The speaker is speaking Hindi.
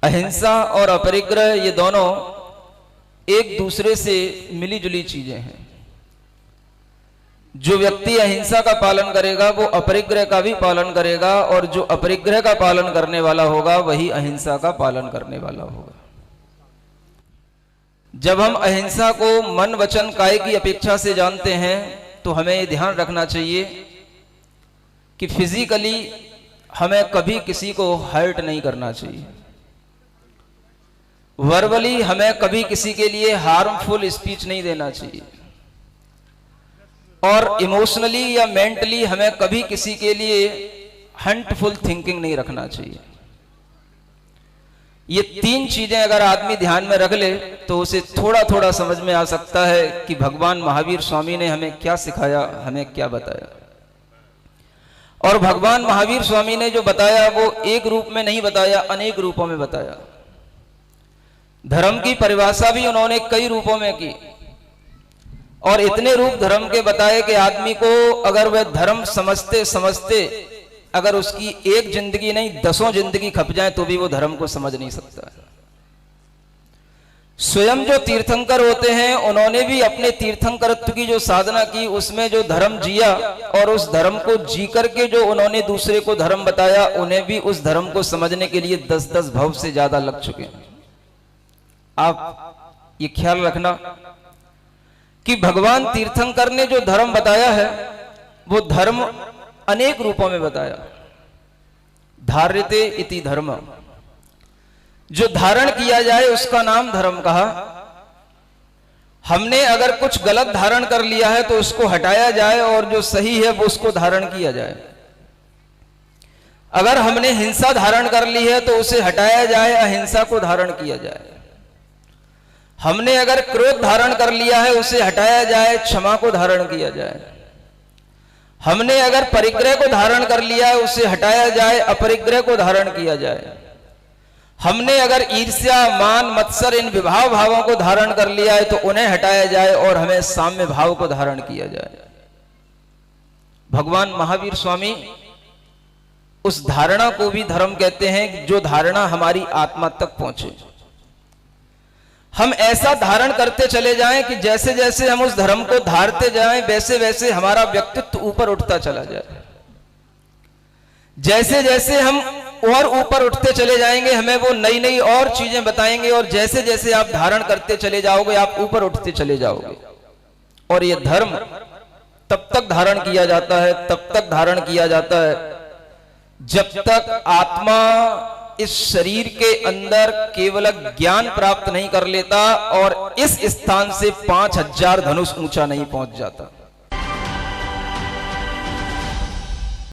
अहिंसा और अपरिग्रह ये दोनों एक दूसरे से मिली जुली चीजें हैं। जो व्यक्ति अहिंसा का पालन करेगा वो अपरिग्रह का भी पालन करेगा, और जो अपरिग्रह का पालन करने वाला होगा वही अहिंसा का पालन करने वाला होगा। जब हम अहिंसा को मन वचन काया की अपेक्षा से जानते हैं तो हमें ये ध्यान रखना चाहिए कि फिजिकली हमें कभी किसी को हर्ट नहीं करना चाहिए। वर्बली हमें कभी किसी के लिए हार्मफुल स्पीच नहीं देना चाहिए, और इमोशनली या मेंटली हमें कभी किसी के लिए हंटफुल थिंकिंग नहीं रखना चाहिए। ये तीन चीजें अगर आदमी ध्यान में रख ले तो उसे थोड़ा थोड़ा समझ में आ सकता है कि भगवान महावीर स्वामी ने हमें क्या सिखाया, हमें क्या बताया। और भगवान महावीर स्वामी ने जो बताया वो एक रूप में नहीं बताया, अनेक रूपों में बताया। धर्म की परिभाषा भी उन्होंने कई रूपों में की, और इतने रूप धर्म के बताए कि आदमी को अगर वह धर्म समझते समझते अगर उसकी एक जिंदगी नहीं 10 जिंदगी खप जाए तो भी वो धर्म को समझ नहीं सकता। स्वयं जो तीर्थंकर होते हैं उन्होंने भी अपने तीर्थंकरत्व की जो साधना की उसमें जो धर्म जिया, और उस धर्म को जी करके जो उन्होंने दूसरे को धर्म बताया, उन्हें भी उस धर्म को समझने के लिए 10-10 भव से ज्यादा लग चुके हैं। आप ये ख्याल रखना कि भगवान तीर्थंकर ने जो धर्म बताया है वो धर्म अनेक रूपों में बताया। धार्यते इति धर्म, जो धारण किया जाए उसका नाम धर्म कहा। हमने अगर कुछ गलत धारण कर लिया है तो उसको हटाया जाए, और जो सही है वो उसको धारण किया जाए। अगर हमने हिंसा धारण कर ली है तो उसे हटाया जाए, अहिंसा को धारण किया जाए। हमने अगर क्रोध धारण कर लिया है उसे हटाया जाए, क्षमा को धारण किया जाए। हमने अगर परिग्रह को धारण कर लिया है उसे हटाया जाए, अपरिग्रह को धारण किया जाए। हमने अगर ईर्ष्या मान मत्सर इन विभाव भावों को धारण कर लिया है तो उन्हें हटाया जाए, और हमें साम्य भाव को धारण किया जाए। भगवान महावीर स्वामी उस धारणा को भी धर्म कहते हैं, जो धारणा हमारी आत्मा तक पहुंचे। हम ऐसा धारण करते चले जाएं कि जैसे जैसे हम उस धर्म को धारते जाएं वैसे वैसे हमारा व्यक्तित्व ऊपर उठता चला जाए। जैसे जैसे हम और ऊपर उठते चले जाएंगे हमें वो नई नई और चीजें बताएंगे, और जैसे जैसे आप धारण करते चले जाओगे आप ऊपर उठते चले जाओगे। और ये धर्म तब तक धारण किया जाता है, तब तक धारण किया जाता है जब तक आत्मा इस शरीर के अंदर केवल ज्ञान प्राप्त नहीं कर लेता और इस स्थान से 5000 धनुष ऊंचा नहीं पहुंच जाता।